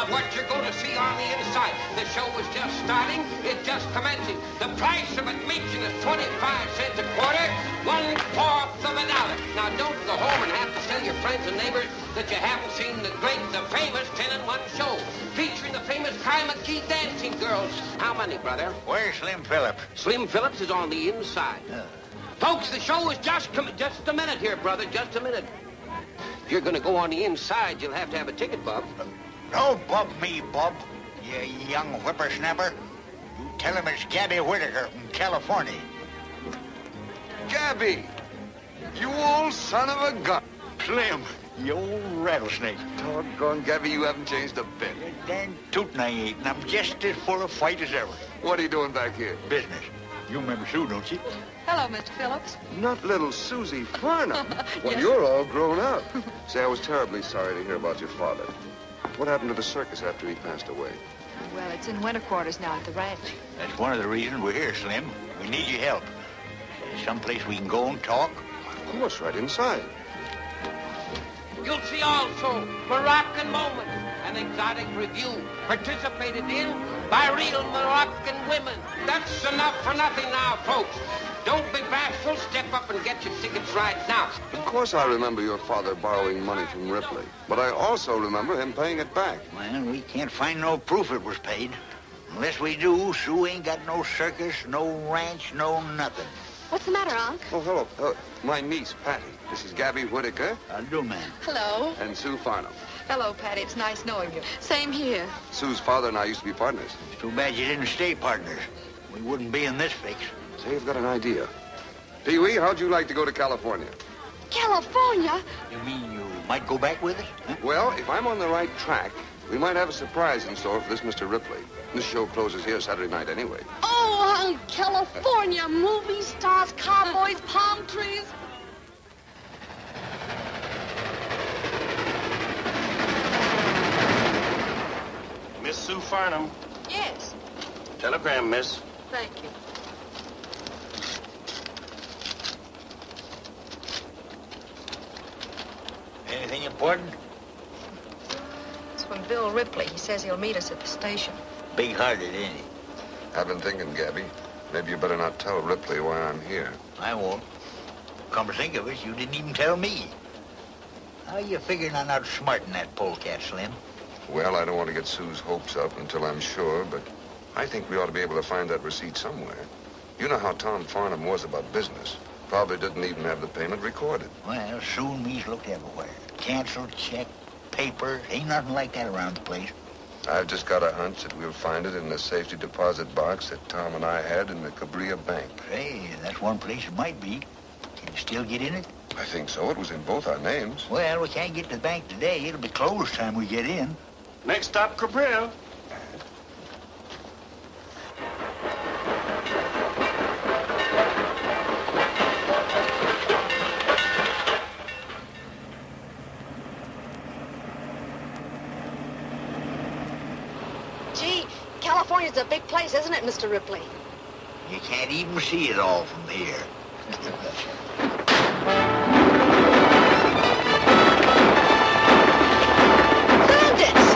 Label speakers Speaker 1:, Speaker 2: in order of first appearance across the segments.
Speaker 1: of what you're going to see on the inside. The show is just starting. It's just commencing. The price of admission is 25 cents a quarter, 1/4 of a dollar. Now, don't go home and have to tell your friends and neighbors that you haven't seen the great, the famous 10-in-1 show featuring the famous Kai McGee dancing girls. How many, brother?
Speaker 2: Where's Slim Phillips?
Speaker 1: Slim Phillips is on the inside. Folks, the show is just a minute here, brother, just a minute. If you're going to go on the inside, you'll have to have a ticket, Bob.
Speaker 2: Don't bub me, Bub, you young whippersnapper. You tell him it's Gabby Whittaker from California.
Speaker 3: Gabby! You old son of a gun.
Speaker 2: Slim, you old rattlesnake.
Speaker 3: Doggone, Gabby, you haven't changed a bit.
Speaker 2: You're darn tootin' I ain't, and I'm just as full of fight as ever.
Speaker 3: What are you doing back here?
Speaker 2: Business. You remember Sue, don't you?
Speaker 4: Hello, Mr. Phillips.
Speaker 3: Not little Susie Farnham. Well,
Speaker 4: Yes.
Speaker 3: you're all grown up. Say, I was terribly sorry to hear about your father. What happened to the circus after he passed away?
Speaker 4: Well, it's in winter quarters now at the ranch.
Speaker 2: That's one of the reasons we're here, Slim. We need your help. Someplace we can go and talk.
Speaker 3: Of course, right inside.
Speaker 1: You'll see also Moroccan moments, an exotic review participated in by real Moroccan women. That's enough for nothing now, folks. Don't be bashful. Step up and get your tickets right now.
Speaker 3: Of course I remember your father borrowing money from Ripley, but I also remember him paying it back.
Speaker 2: Well, we can't find no proof it was paid. Unless we do, Sue ain't got no circus, no ranch, no nothing.
Speaker 4: What's the matter, Unc?
Speaker 3: Oh, hello. My niece, Patty. This is Gabby Whittaker
Speaker 2: I'll do, man.
Speaker 4: Hello.
Speaker 3: and Sue Farnham.
Speaker 4: Hello, Patty. It's nice knowing you. Same here.
Speaker 3: Sue's father and I used to be partners.
Speaker 2: It's too bad you didn't stay partners. We wouldn't be in this fix.
Speaker 3: Say, you've got an idea. Pee-wee, how'd you like to go to California?
Speaker 4: California?
Speaker 2: You mean you might go back with us? Huh?
Speaker 3: Well, if I'm on the right track, we might have a surprise in store for this Mr. Ripley. This show closes here Saturday night anyway.
Speaker 4: Oh, California. Movie stars, cowboys, palm trees.
Speaker 5: Miss Sue Farnham.
Speaker 4: Yes.
Speaker 5: Telegram, miss.
Speaker 4: Thank you.
Speaker 2: Anything important?
Speaker 4: It's from Bill Ripley. He says he'll meet us at the station.
Speaker 2: Big-hearted, ain't he?
Speaker 3: I've been thinking, Gabby, maybe you better not tell Ripley why I'm here.
Speaker 2: I won't. Come to think of it, you didn't even tell me. How you figuring on outsmarting that polecat, Slim?
Speaker 3: Well, I don't want to get Sue's hopes up until I'm sure, but I think we ought to be able to find that receipt somewhere. You know how Tom Farnham was about business. Probably didn't even have the payment recorded.
Speaker 2: Well, Sue and me's looked everywhere. Canceled check, paper, ain't nothing like that around the place.
Speaker 3: I've just got a hunch that we'll find it in the safety deposit box that Tom and I had in the Cabria Bank.
Speaker 2: Hey, that's one place it might be. Can you still get in it?
Speaker 3: I think so. It was in both our names.
Speaker 2: Well, we can't get to the bank today. It'll be closed time we get in.
Speaker 5: Next stop, Cabrillo.
Speaker 4: Gee, California's a big place, isn't it, Mr. Ripley?
Speaker 2: You can't even see it all from here.
Speaker 4: Bandits!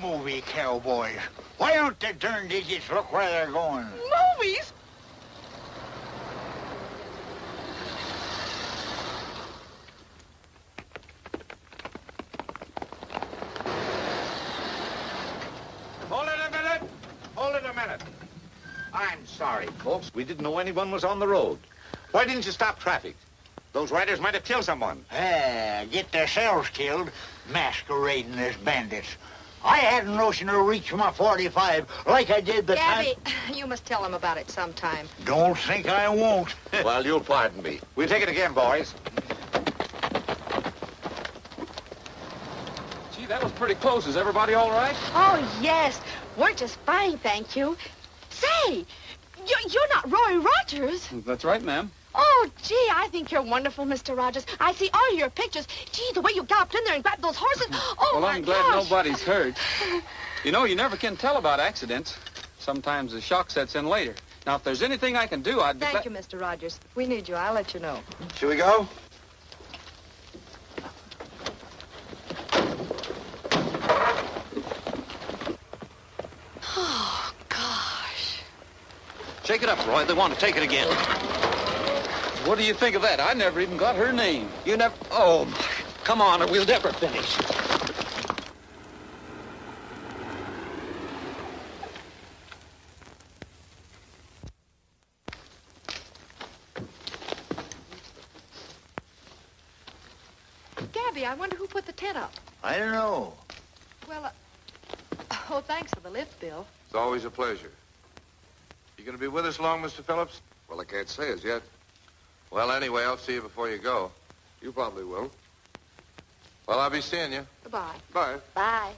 Speaker 2: Movie cowboys. Why don't the darn digits look where they're going?
Speaker 4: Movies?
Speaker 6: Hold it a minute. Hold it a minute. I'm sorry, folks. We didn't know anyone was on the road. Why didn't you stop traffic? Those riders might have killed someone.
Speaker 2: Get themselves killed, masquerading as bandits. I had a notion to reach my 45 like I did the
Speaker 4: Gabby,
Speaker 2: time...
Speaker 4: you must tell him about it sometime.
Speaker 2: Don't think I won't.
Speaker 6: Well, you'll pardon me. We'll take it again, boys.
Speaker 7: Gee, that was pretty close. Is everybody all right?
Speaker 4: Oh, yes. We're just fine, thank you. Say, you're not Roy Rogers.
Speaker 7: That's right, ma'am.
Speaker 4: Oh, gee, I think you're wonderful, Mr. Rogers. I see all your pictures. Gee, the way you galloped in there and grabbed those horses. Oh,
Speaker 7: Well,
Speaker 4: my
Speaker 7: I'm glad
Speaker 4: gosh.
Speaker 7: nobody's hurt. You know, you never can tell about accidents. Sometimes the shock sets in later. Now, if there's anything I can do, I'd be
Speaker 4: Thank you, Mr. Rogers. We need you. I'll let you know.
Speaker 3: Shall we go?
Speaker 4: Oh, gosh.
Speaker 8: Shake it up, Roy. They want to take it again.
Speaker 7: What do you think of that? I never even got her name.
Speaker 8: You never... Oh, my. Come on, or we'll never finish.
Speaker 4: Gabby, I wonder who put the tent up.
Speaker 2: I don't know.
Speaker 4: Well, oh, thanks for the lift, Bill.
Speaker 3: It's always a pleasure. You going to be with us long, Mr. Phillips? Well, I can't say as yet. Well, anyway, I'll see you before you go. You probably will. Well, I'll be seeing you.
Speaker 4: Goodbye.
Speaker 3: Bye.
Speaker 4: Bye.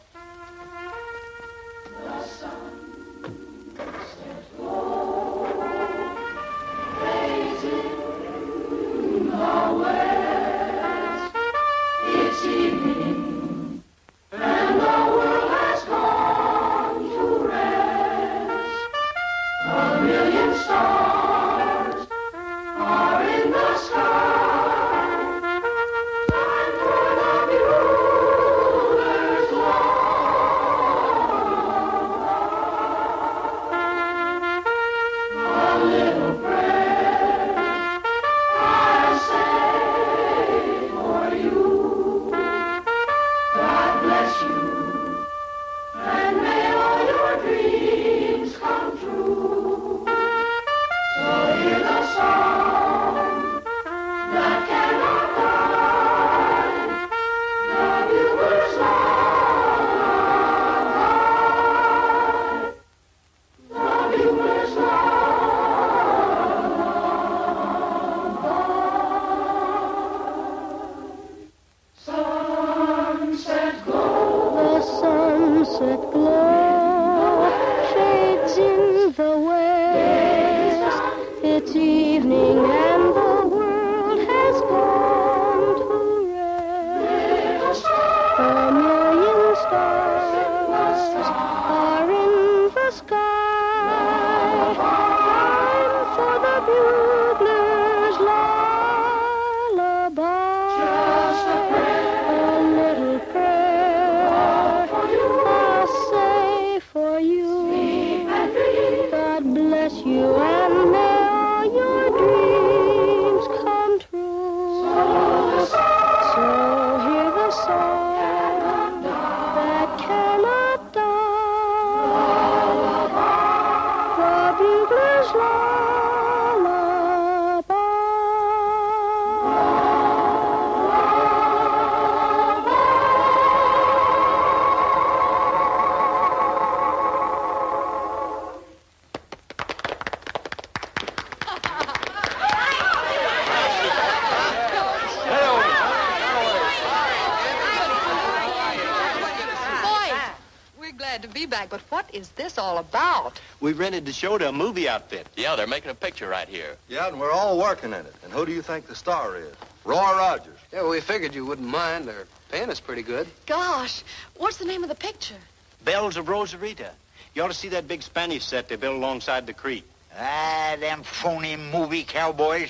Speaker 4: But what is this all about?
Speaker 8: We rented the show to a movie outfit.
Speaker 9: Yeah, they're making a picture right here.
Speaker 3: Yeah, and we're all working in it. And who do you think the star is? Roy Rogers.
Speaker 10: Yeah, well, we figured you wouldn't mind. They're paying us pretty good.
Speaker 4: Gosh, what's the name of the picture?
Speaker 8: Bells of Rosarita. You ought to see that big Spanish set they built alongside the creek.
Speaker 2: Them phony movie cowboys,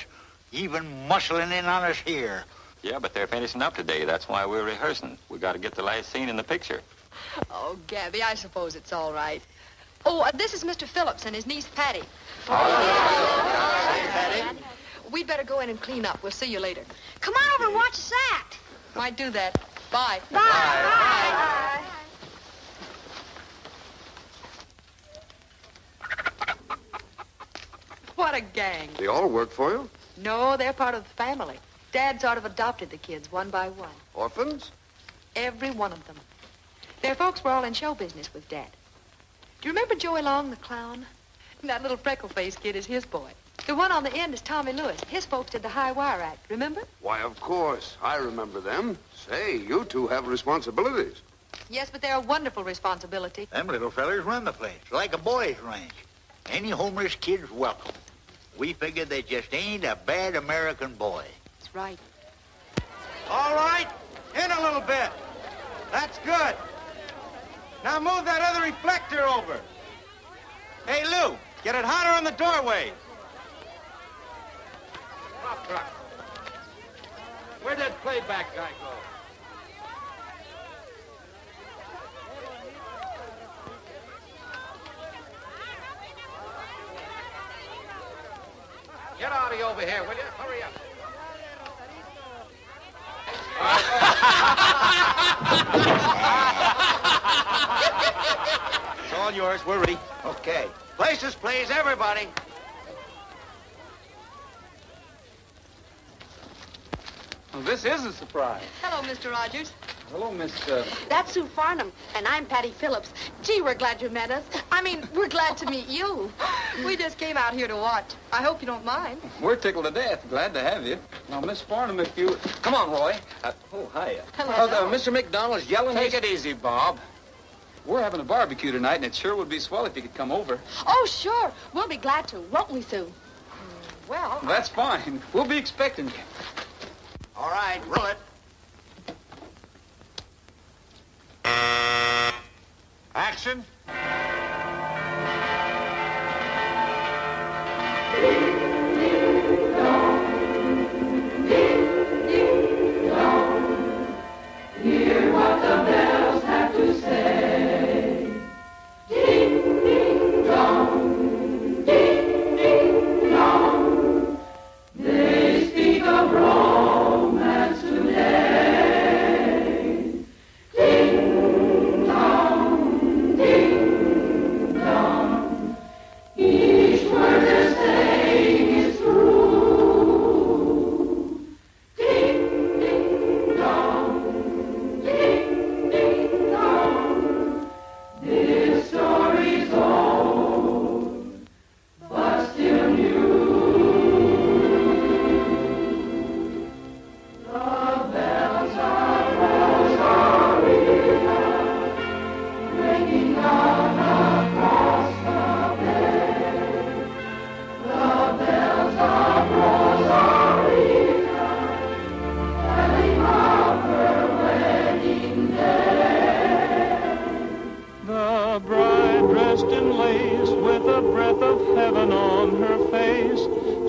Speaker 2: even muscling in on us here.
Speaker 9: Yeah, but they're finishing up today. That's why we're rehearsing. We got to get the last scene in the picture.
Speaker 4: Oh, Gabby, I suppose it's all right. Oh, this is Mr. Phillips and his niece, Patty.
Speaker 8: Patty?
Speaker 4: We'd better go in and clean up. We'll see you later.
Speaker 11: Come on over and watch us act.
Speaker 4: Might do that. Bye.
Speaker 11: Bye. Bye.
Speaker 4: What a gang.
Speaker 3: They all work for you?
Speaker 12: No, they're part of the family. Dad sort of adopted the kids one by one.
Speaker 13: Orphans?
Speaker 12: Every one of them. Their folks were all in show business with Dad. Do you remember Joey Long, the clown? That little freckle-faced kid is his boy. The one on the end is Tommy Lewis. His folks did the High Wire Act, remember?
Speaker 13: Why, of course. I remember them. Say, you two have responsibilities.
Speaker 12: Yes, but they're a wonderful responsibility.
Speaker 2: Them little fellers run the place, like a boys' ranch. Any homeless kid's welcome. We figure they just ain't a bad American boy.
Speaker 12: That's right.
Speaker 8: All right, in a little bit. That's good. Now move that other reflector over. Hey, Lou, get it hotter on the doorway.
Speaker 6: Where'd that playback guy go? Get Artie over here, will you? Hurry up.
Speaker 8: It's all yours. We're ready.
Speaker 2: Okay.
Speaker 8: Places, please, everybody.
Speaker 7: Well, this is a surprise.
Speaker 12: Hello, Mr. Rogers.
Speaker 7: Hello, Miss...
Speaker 4: That's Sue Farnham, and I'm Patty Phillips. Gee, we're glad you met us. I mean, we're glad to meet you.
Speaker 12: We just came out here to watch. I hope you don't mind.
Speaker 7: We're tickled to death. Glad to have you. Now, Miss Farnham, if you...
Speaker 6: Come on, Roy.
Speaker 7: Oh, hiya.
Speaker 12: Hello.
Speaker 6: Mr. McDonald's yelling.
Speaker 7: Take it easy, Bob. We're having a barbecue tonight, and it sure would be swell if you could come over.
Speaker 4: Oh, sure. We'll be glad to, won't we, Sue?
Speaker 12: Well,
Speaker 7: That's fine. We'll be expecting you.
Speaker 8: All right, roll it. Action.
Speaker 14: Hear what the bells have to say. Ding, ding, dong. Ding, ding, dong. They speak of romance today. Ding, dong, ding, dong. Each word they're saying is true. Ding, ding, dong. Ding, ding, dong. This story's old, but still new. The bells of Rosarita ringing out across the bay. The bells of Rosarita telling of her wedding day.
Speaker 15: The bride dressed in lace with a breath of heaven on her face,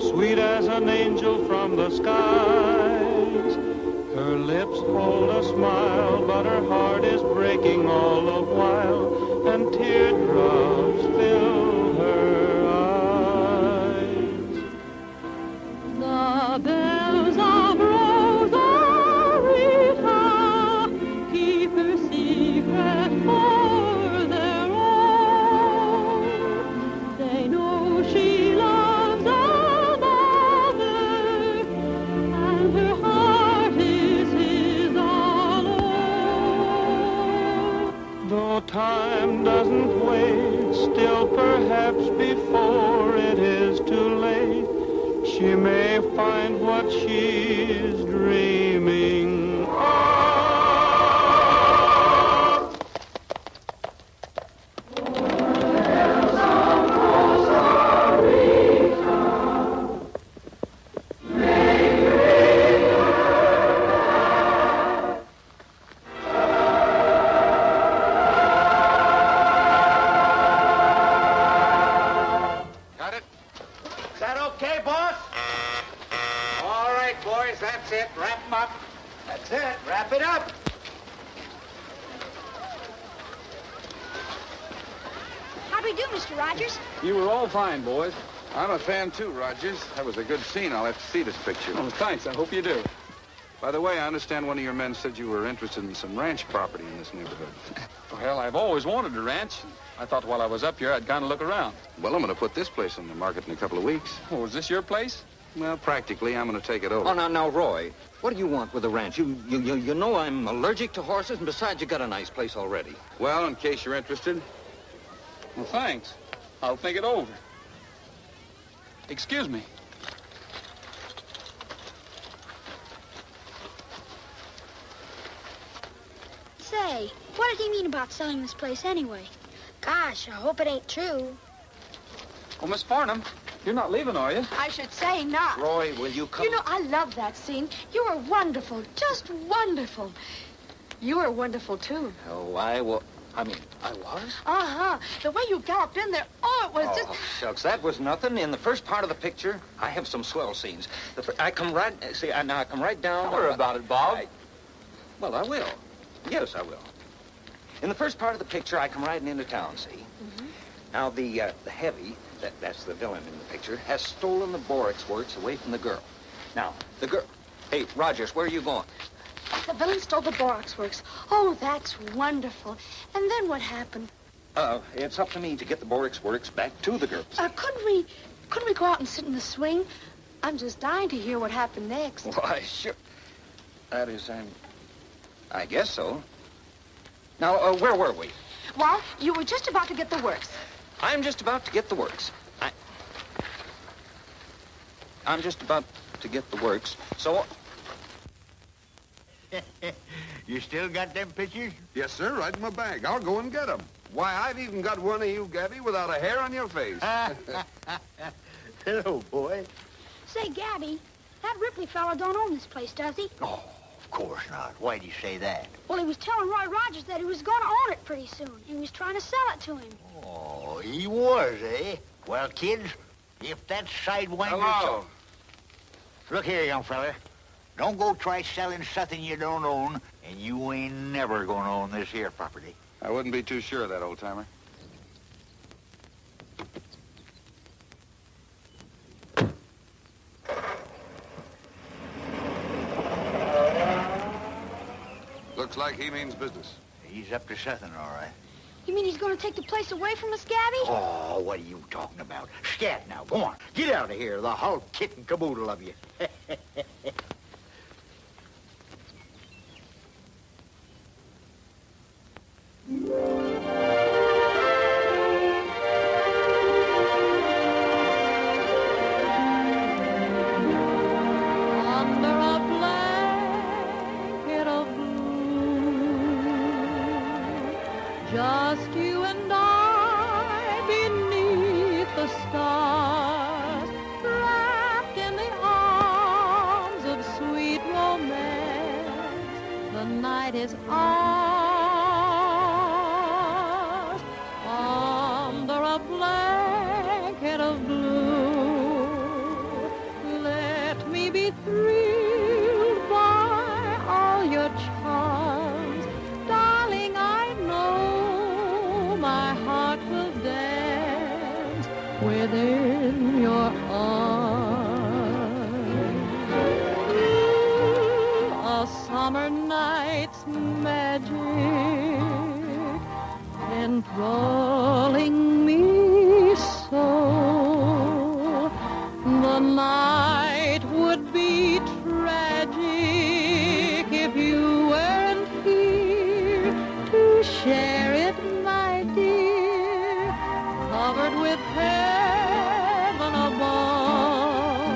Speaker 15: sweet as an angel from the skies. Her lips hold a smile, but her heart is breaking all the while, and teardrops fill her eyes.
Speaker 14: The bells of Rosarita keep her secret for their own. They know she loves another, and her heart is his all alone.
Speaker 15: Though time doesn't wait, still perhaps before it is too late, she may find what she's dreaming of.
Speaker 6: Got it?
Speaker 8: Is that okay, boss? All right, boys, that's it. Wrap 'em up. That's it. Wrap it up.
Speaker 11: How'd we do, Mr. Rogers?
Speaker 7: You were all fine, boys.
Speaker 3: I'm a fan too, Rogers. That was a good scene. I'll have to see this picture.
Speaker 7: Oh, thanks. I hope you do.
Speaker 3: By the way, I understand one of your men said you were interested in some ranch property in this neighborhood.
Speaker 7: Well, I've always wanted a ranch. I thought while I was up here, I'd kind of look around.
Speaker 3: Well, I'm going to put this place on the market in a couple of weeks.
Speaker 7: Oh, is this your place?
Speaker 3: Well, practically, I'm going to take it over.
Speaker 16: Oh, now, Roy, what do you want with the ranch? You know I'm allergic to horses, and besides, you got a nice place already.
Speaker 3: Well, in case you're interested.
Speaker 7: Well, thanks. I'll think it over. Excuse me.
Speaker 11: Say, what did he mean about selling this place anyway? Gosh, I hope it ain't true.
Speaker 7: Oh, Miss Farnham, you're not leaving, are you?
Speaker 4: I should say not.
Speaker 16: Roy, will you come?
Speaker 4: You know, I love that scene. You were wonderful, just wonderful. You were wonderful, too.
Speaker 16: Oh, I was?
Speaker 4: Uh-huh. The way you galloped in there, it was just...
Speaker 16: Oh, shucks, that was nothing. In the first part of the picture, I have some swell scenes. I come right down...
Speaker 7: Don't worry about it, Bob.
Speaker 16: Well, I will. Yes, I will. In the first part of the picture, I come riding into town, see?
Speaker 4: Mm-hmm.
Speaker 16: Now, the heavy, that's the villain in the picture, has stolen the Borax Works away from the girl. Now, the girl... Hey, Rogers, where are you going?
Speaker 4: The villain stole the Borax Works. Oh, that's wonderful. And then what happened?
Speaker 16: It's up to me to get the Borax Works back to the girls.
Speaker 4: Couldn't we go out and sit in the swing? I'm just dying to hear what happened next.
Speaker 16: Why, sure. That is, I guess so. Now, where were we?
Speaker 4: Well, you were just about to get the works.
Speaker 16: I'm just about to get the works. I'm just about to get the works, so...
Speaker 2: You still got them pictures?
Speaker 3: Yes, sir, right in my bag. I'll go and get them. Why, I've even got one of you, Gabby, without a hair on your face.
Speaker 2: Hello, boy.
Speaker 11: Say, Gabby, that Ripley fella don't own this place, does he?
Speaker 2: Oh, of course not. Why'd he say that?
Speaker 11: Well, he was telling Roy Rogers that he was going to own it pretty soon. He was trying to sell it to him.
Speaker 2: Oh, he was, eh? Well, kids, if that sidewinder...
Speaker 3: Hello.
Speaker 2: Look here, young fella. Don't go try selling something you don't own, and you ain't never gonna own this here property.
Speaker 3: I wouldn't be too sure of that, old-timer. Looks like he means business.
Speaker 2: He's up to something, all right.
Speaker 11: You mean he's going to take the place away from us, Gabby?
Speaker 2: Oh, what are you talking about? Scat now, go on. Get out of here, the whole kit and caboodle of you.
Speaker 14: Under a blanket of blue, just you and I beneath the stars, wrapped in the arms of sweet romance. The night is ours, under a blanket of blue. Let me be thrilled by all your charms. Darling, I know my heart will dance within your arms. A summer night's magic enthralling me so. The night would be tragic if you weren't here to share it, my dear. Covered with heaven above,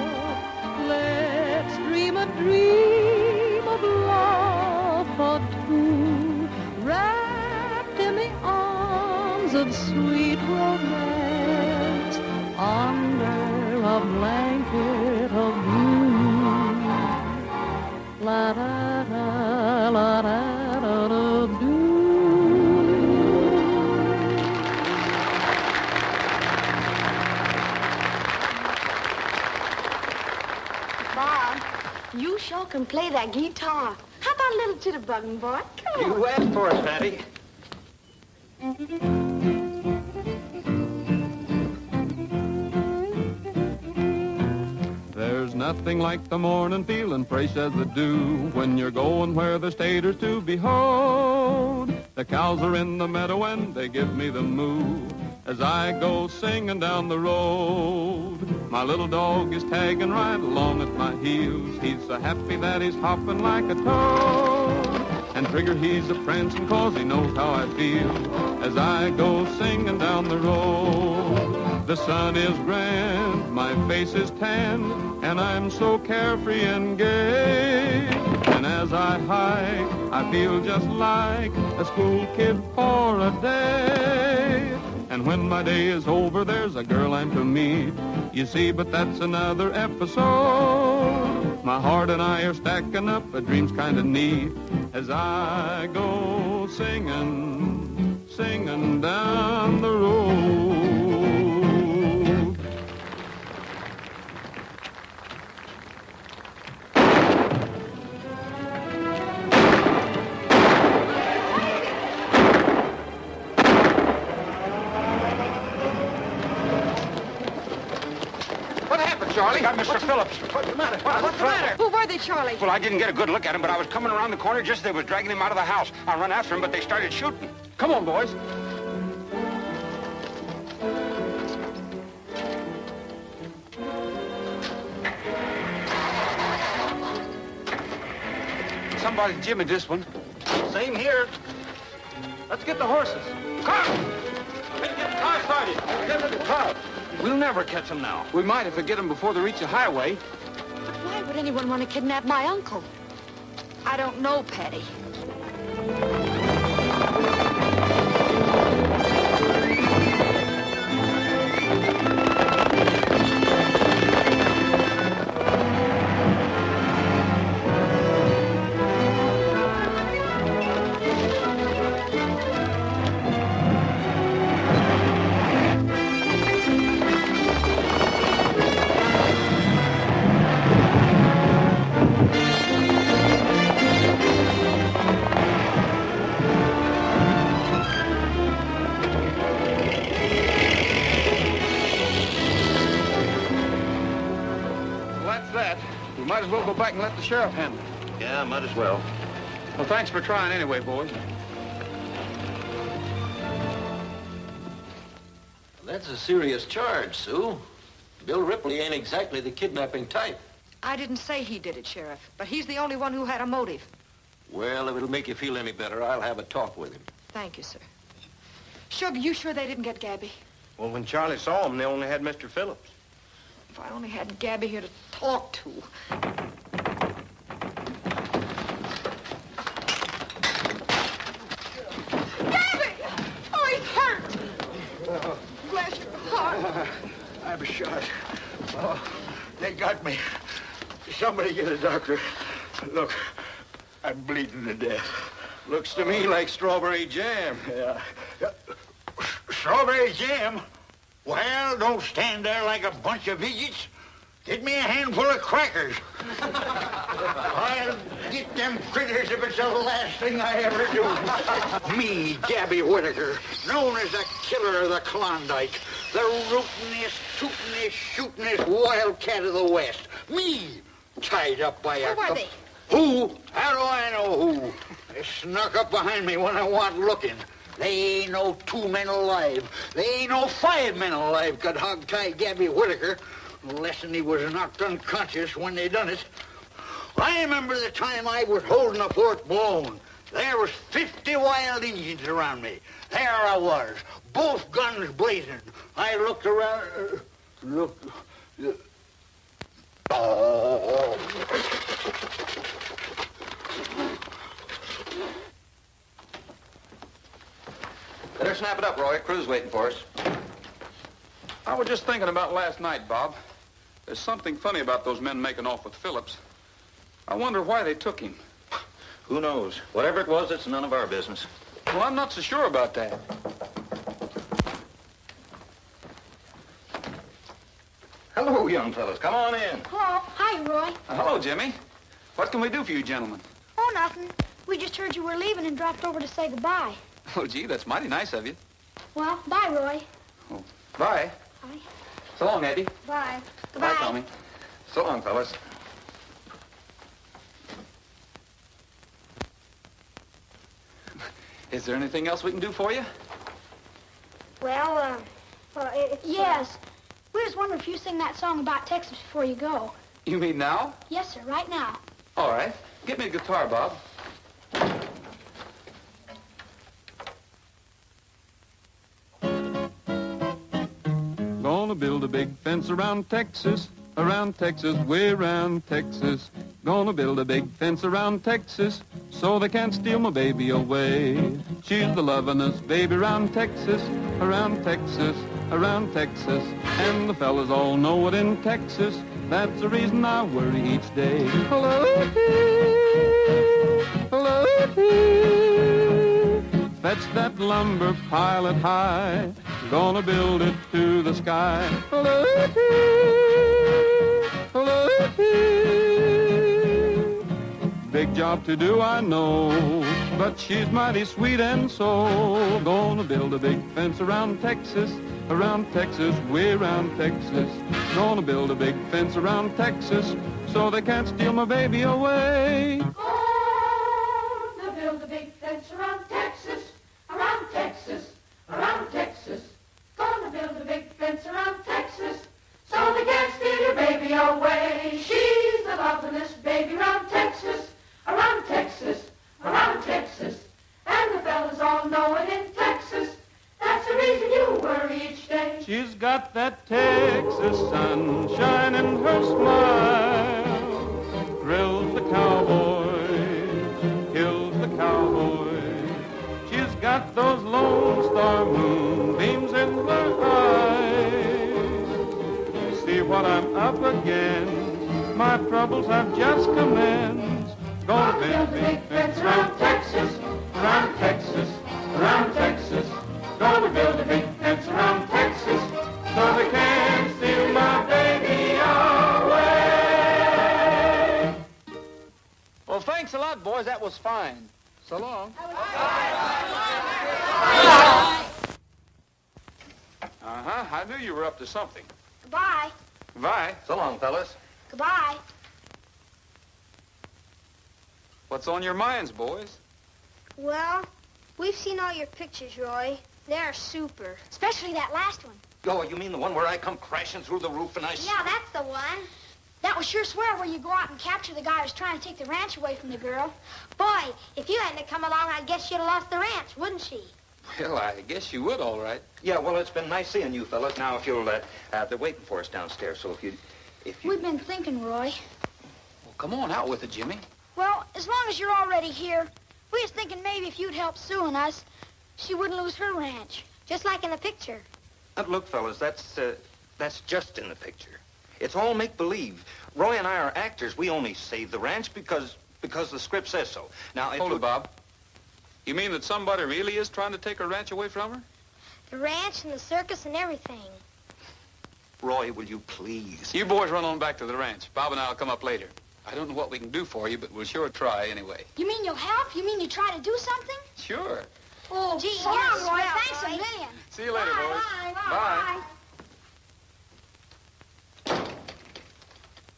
Speaker 14: let's dream a dream of love for two, wrapped in the arms of sweet romance, under a blanket of blue. La da da la da da da do.
Speaker 4: Bob, you sure can play that guitar. How about a little jitterbugging, boy? Come on.
Speaker 16: You asked for it, Patty.
Speaker 15: There's nothing like the morning feeling fresh as the dew when you're going where the staters to behold. The cows are in the meadow and they give me the moo as I go singing down the road. My little dog is tagging right along at my heels. He's so happy that he's hopping like a toad. And Trigger, he's a prancing 'cause he knows how I feel as I go singing down the road. The sun is grand, my face is tan, and I'm so carefree and gay. And as I hike, I feel just like a school kid for a day. And when my day is over, there's a girl I'm to meet. You see, but that's another episode. My heart and I are stacking up, a dream's kinda neat as I go singing, singing down the road.
Speaker 6: Charlie, got Mr. Phillips. What's the matter?
Speaker 12: What's the matter? Who were they, Charlie?
Speaker 6: Well, I didn't get a good look at him, but I was coming around the corner just as they were dragging him out of the house. I run after him, but they started shooting.
Speaker 7: Come on, boys.
Speaker 6: Somebody jimmied this one.
Speaker 7: Same here. Let's get the horses.
Speaker 6: Come!
Speaker 7: Get the car started. Get to the car.
Speaker 6: We'll never catch them now.
Speaker 7: We might if we get them before they reach the highway.
Speaker 4: But why would anyone want to kidnap my uncle?
Speaker 12: I don't know, Patty.
Speaker 7: Might as well go back and let the sheriff handle it.
Speaker 6: Yeah, might as well.
Speaker 7: Well, thanks for trying anyway, boys.
Speaker 17: That's a serious charge, Sue. Bill Ripley ain't exactly the kidnapping type.
Speaker 12: I didn't say he did it, Sheriff, but he's the only one who had a motive.
Speaker 17: Well, if it'll make you feel any better, I'll have a talk with him.
Speaker 12: Thank you, sir. Sugar, you sure they didn't get Gabby?
Speaker 8: Well, when Charlie saw him, they only had Mr. Phillips.
Speaker 12: If I only had Gabby here to talk to. Gabby! Oh, he's hurt! Bless your heart.
Speaker 2: I'm shot. Oh, they got me. Somebody get a doctor. Look, I'm bleeding to death.
Speaker 8: Looks to me like strawberry jam.
Speaker 2: Yeah. Strawberry jam? Well, don't stand there like a bunch of idiots. Get me a handful of crackers. I'll get them critters if it's the last thing I ever do. Me, Gabby Whitaker, known as the killer of the Klondike, the rootinest, tootinest, shootinest wildcat of the West. Me, tied up by a...
Speaker 12: Who are they?
Speaker 2: Who? How do I know who? They snuck up behind me when I wasn't looking. They ain't no 2 men alive. They ain't no 5 men alive could hog-tie Gabby Whitaker, unless he was knocked unconscious when they done it. I remember the time I was holding the fort blown. There was 50 wild Indians around me. There I was, both guns blazing. I looked around, Oh.
Speaker 16: Better snap it up, Roy. Crew's waiting for us.
Speaker 7: I was just thinking about last night, Bob. There's something funny about those men making off with Phillips. I wonder why they took him.
Speaker 17: Who knows? Whatever it was, it's none of our business.
Speaker 7: Well, I'm not so sure about that.
Speaker 16: Hello, young fellas. Come on in.
Speaker 11: Hello. Hi, Roy.
Speaker 7: Hello, Jimmy. What can we do for you gentlemen?
Speaker 11: Oh, nothing. We just heard you were leaving and dropped over to say goodbye.
Speaker 7: Oh, gee, that's mighty nice of you.
Speaker 11: Well, bye, Roy.
Speaker 7: Oh, bye.
Speaker 11: Bye.
Speaker 7: So long, Eddie.
Speaker 11: Bye.
Speaker 7: Goodbye, Tommy. So long, fellas. Is there anything else we can do for you?
Speaker 11: Well, yes. We was wondering if you sing that song about Texas before you go.
Speaker 7: You mean now?
Speaker 11: Yes, sir, right now.
Speaker 7: All right. Get me a guitar, Bob.
Speaker 15: Gonna build a big fence around Texas, way around Texas. Gonna build a big fence around Texas, so they can't steal my baby away. She's the lovin'est baby around Texas, around Texas, around Texas. And the fellas all know it in Texas. That's the reason I worry each day. Hello, fetch that lumber, pile it high. Gonna build it to the sky. Hello, big job to do, I know, but she's mighty sweet and so. Gonna build a big fence around Texas, way around Texas. Gonna build a big fence around Texas, so they can't steal my baby away.
Speaker 18: Gonna build a big fence around Texas, around Texas, around Texas. Gonna build a big fence around Texas, so they can't steal your baby away. She's the lovin'est baby around Texas, around Texas, around Texas. And the fellas all know it in Texas. That's the reason you worry each day.
Speaker 15: She's got that Texas sunshine in her smile. Thrills the cowboys, kills the cowboys. She's got those Lone Star moonbeams in her eyes. See what I'm up against, my troubles have just commenced. Gonna build a big fence around Texas, around Texas, around Texas. Gonna build a big fence around Texas, so they can't steal my baby away.
Speaker 10: Well, thanks a lot, boys. That was fine. So long.
Speaker 7: I knew you were up to something.
Speaker 11: Goodbye.
Speaker 7: Goodbye.
Speaker 16: So long, fellas.
Speaker 11: Goodbye.
Speaker 7: What's on your minds, boys?
Speaker 11: Well, we've seen all your pictures, Roy. They're super. Especially that last one.
Speaker 16: Oh, you mean the one where I come crashing through the roof and I...
Speaker 11: Yeah, that's the one. That was sure swell where you go out and capture the guy who's trying to take the ranch away from the girl. Boy, if you hadn't come along, I guess she'd have lost the ranch, wouldn't she?
Speaker 7: Well, I guess you would, all right.
Speaker 16: Yeah, well, it's been nice seeing you fellas. Now, if you'll, they're waiting for us downstairs, so if you...
Speaker 11: We've been thinking, Roy.
Speaker 7: Well, come on out with it, Jimmy.
Speaker 11: Well, as long as you're already here, we was thinking maybe if you'd help Sue and us, she wouldn't lose her ranch. Just like in the picture.
Speaker 16: Look, fellas, that's just in the picture. It's all make-believe. Roy and I are actors. We only save the ranch because the script says so. Now,
Speaker 7: Hold it, Bob. You mean that somebody really is trying to take her ranch away from her?
Speaker 11: The ranch and the circus and everything.
Speaker 16: Roy, will you please?
Speaker 7: You boys run on back to the ranch. Bob and I'll come up later. I don't know what we can do for you, but we'll sure try anyway.
Speaker 11: You mean you'll help? You mean you try to do something?
Speaker 7: Sure.
Speaker 11: Oh, gee, so long, Roy. Thanks a million.
Speaker 7: See you later, boys.
Speaker 11: Bye.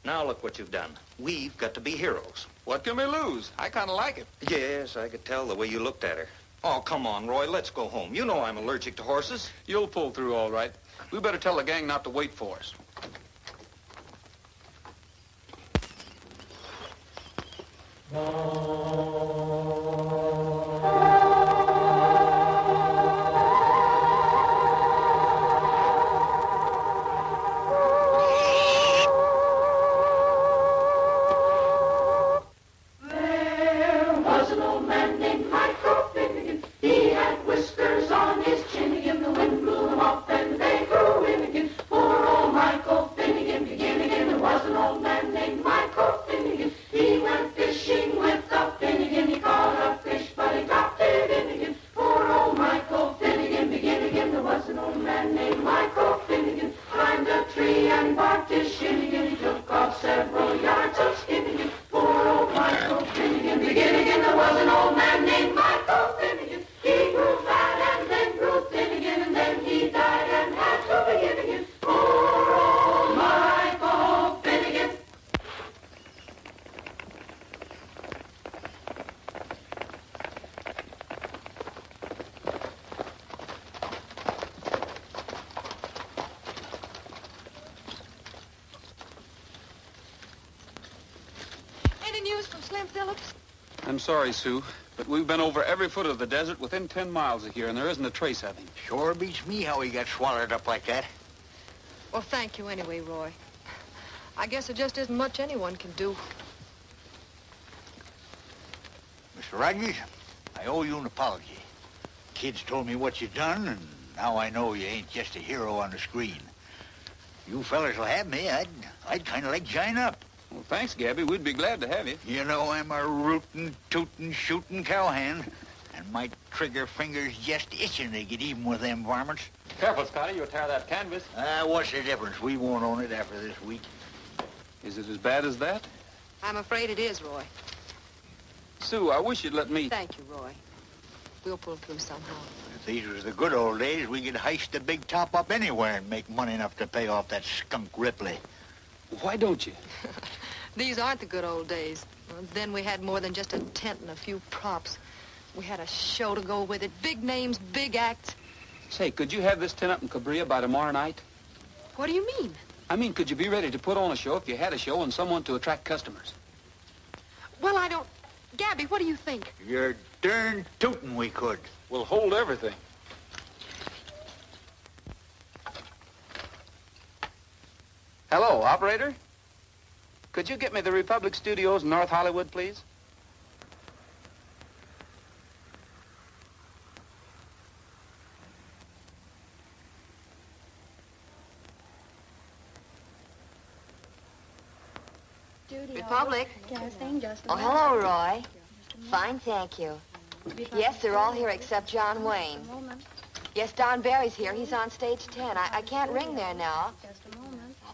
Speaker 16: Now look what you've done. We've got to be heroes.
Speaker 7: What can we lose? I kind of like it.
Speaker 16: Yes, I could tell the way you looked at her. Oh, come on, Roy. Let's go home. You know I'm allergic to horses.
Speaker 7: You'll pull through all right. We better tell the gang not to wait for us.
Speaker 18: He went fishing with the Finnegan.
Speaker 12: Slim Phillips?
Speaker 7: I'm sorry, Sue, but we've been over every foot of the desert within 10 miles of here, and there isn't a trace of him.
Speaker 2: Sure beats me how he got swallowed up like that.
Speaker 12: Well, thank you anyway, Roy. I guess there just isn't much anyone can do.
Speaker 2: Mr. Rogers, I owe you an apology. Kids told me what you done, and now I know you ain't just a hero on the screen. You fellas will have me. I'd kind of like to join up.
Speaker 7: Well, thanks, Gabby. We'd be glad to have you.
Speaker 2: You know I'm a rootin', tootin', shootin' cowhand, and my trigger finger's just itching to get even with them varmints.
Speaker 17: Careful, Scotty. You'll tear that canvas.
Speaker 2: What's the difference? We won't own it after this week.
Speaker 7: Is it as bad as that?
Speaker 12: I'm afraid it is, Roy.
Speaker 7: Sue, I wish you'd let me...
Speaker 12: Thank you, Roy. We'll pull through somehow.
Speaker 2: If these was the good old days, we could heist the big top up anywhere and make money enough to pay off that skunk Ripley.
Speaker 7: Why don't you?
Speaker 12: These aren't the good old days. Then we had more than just a tent and a few props. We had a show to go with it. Big names, big acts.
Speaker 7: Say, could you have this tent up in Cabria by tomorrow night?
Speaker 12: What do you mean?
Speaker 7: I mean, could you be ready to put on a show if you had a show and someone to attract customers?
Speaker 12: Well, I don't... Gabby, what do you think?
Speaker 2: You're darn tootin' we could.
Speaker 7: We'll hold everything. Hello, operator? Could you get me the Republic Studios in North Hollywood, please?
Speaker 19: Republic. Oh, hello, Roy. Fine, thank you. Yes, they're all here except John Wayne. Yes, Don Barry's here. He's on stage 10. I can't ring there now.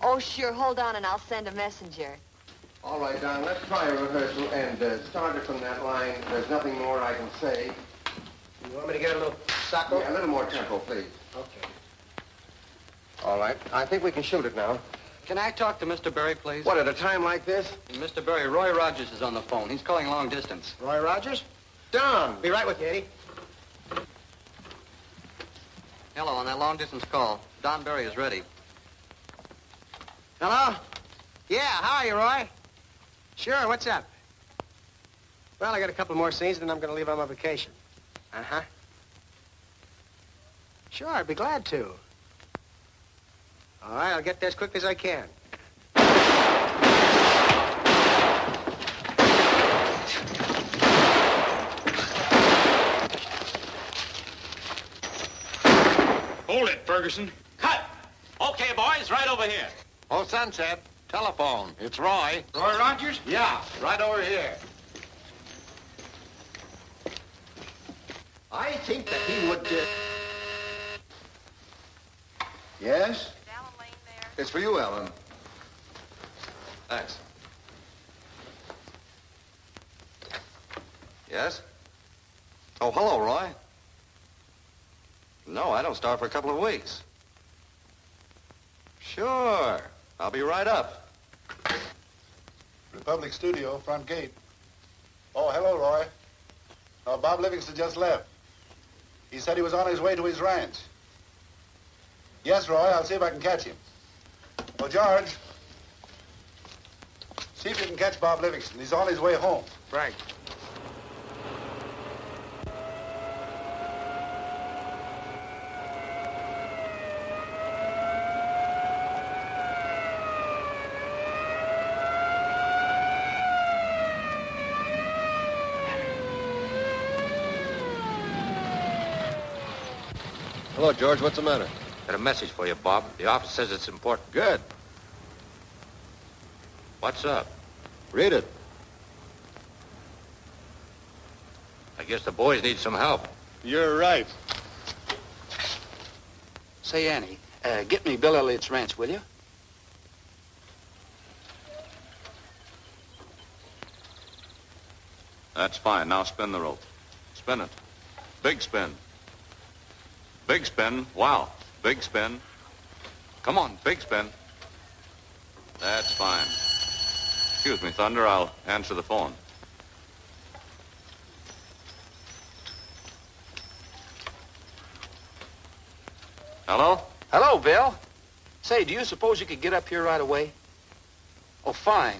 Speaker 19: Oh, sure. Hold on, and I'll send a messenger.
Speaker 20: All right, Don, let's try a rehearsal and start it from that line. There's nothing more I can say.
Speaker 8: You want me to get a little sacco?
Speaker 20: Yeah, a little more tempo, please.
Speaker 8: Okay.
Speaker 20: All right. I think we can shoot it now.
Speaker 21: Can I talk to Mr. Berry, please?
Speaker 20: What, at a time like this?
Speaker 21: Mr. Berry, Roy Rogers is on the phone. He's calling long distance.
Speaker 8: Roy Rogers? Don. Be right with you, Eddie.
Speaker 21: Hello, on that long distance call. Don Berry is ready.
Speaker 8: Hello? Yeah, how are you, Roy? Sure, what's up? Well, I got a couple more scenes, then I'm going to leave on my vacation. Uh-huh. Sure, I'd be glad to. All right, I'll get there as quickly as I can.
Speaker 7: Hold it, Ferguson.
Speaker 17: Cut! Okay, boys, right over here. Oh, Sunset. Telephone. It's Roy.
Speaker 7: Roy Rogers?
Speaker 17: Yeah, right over here.
Speaker 20: I think that he would... Yes? It's for you, Alan.
Speaker 3: Thanks. Yes? Oh, hello, Roy. No, I don't start for a couple of weeks. Sure. I'll be right up.
Speaker 22: Republic Studio, front gate. Oh, hello, Roy. No, Bob Livingston just left. He said he was on his way to his ranch. Yes, Roy, I'll see if I can catch him. Oh, George, see if you can catch Bob Livingston. He's on his way home.
Speaker 8: Right.
Speaker 20: Hello, George. What's the matter?
Speaker 23: Got a message for you, Bob. The office says it's important.
Speaker 20: Good.
Speaker 23: What's up?
Speaker 20: Read it.
Speaker 23: I guess the boys need some help.
Speaker 22: You're right.
Speaker 7: Say, Annie, get me Bill Elliott's ranch, will you?
Speaker 3: That's fine. Now spin the rope. Spin it. Big spin. Big spin. Wow. Big spin. Come on, big spin. That's fine. Excuse me, Thunder. I'll answer the phone. Hello?
Speaker 7: Hello, Bill. Say, do you suppose you could get up here right away? Oh, fine.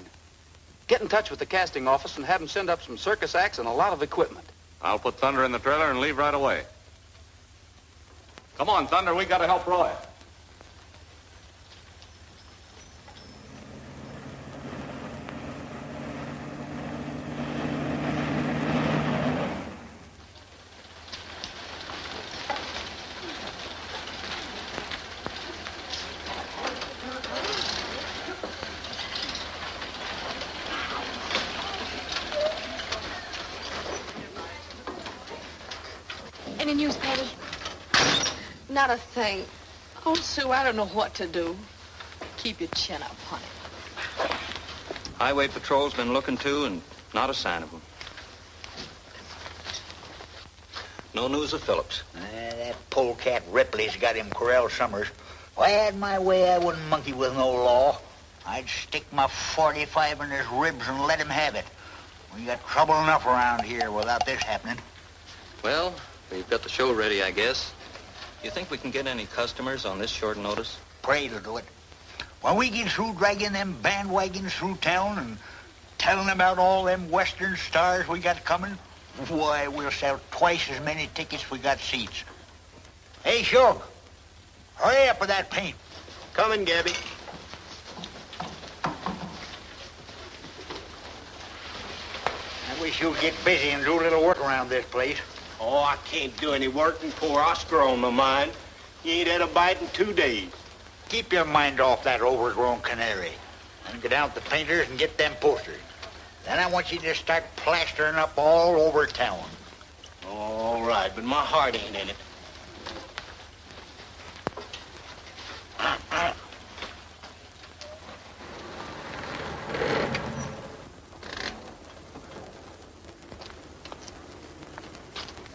Speaker 10: Get in touch with the casting office and have them send up some circus acts and a lot of equipment.
Speaker 3: I'll put Thunder in the trailer and leave right away. Come on, Thunder, we gotta help Roy.
Speaker 4: Any news, Patty?
Speaker 1: Not a thing. Oh, Sue, I don't know what to do. Keep your chin up, honey.
Speaker 16: Highway Patrol's been looking too, and not a sign of him. No news of Phillips.
Speaker 2: That polecat Ripley's got him corralled summers. If I had my way, I wouldn't monkey with no law. I'd stick my 45 in his ribs and let him have it. We got trouble enough around here without this happening.
Speaker 16: Well, we've got the show ready, I guess. You think we can get any customers on this short notice?
Speaker 2: Pray to do it. When we get through dragging them bandwagons through town and telling about all them Western stars we got coming, why, we'll sell twice as many tickets we got seats. Hey, Shug, hurry up with that paint.
Speaker 8: Coming, Gabby.
Speaker 2: I wish you'd get busy and do a little work around this place.
Speaker 8: Oh, I can't do any work and poor Oscar on my mind. He ain't had a bite in 2 days.
Speaker 2: Keep your mind off that overgrown canary and get out the painters and get them posters. Then I want you to start plastering up all over town.
Speaker 8: All right, but my heart ain't in it.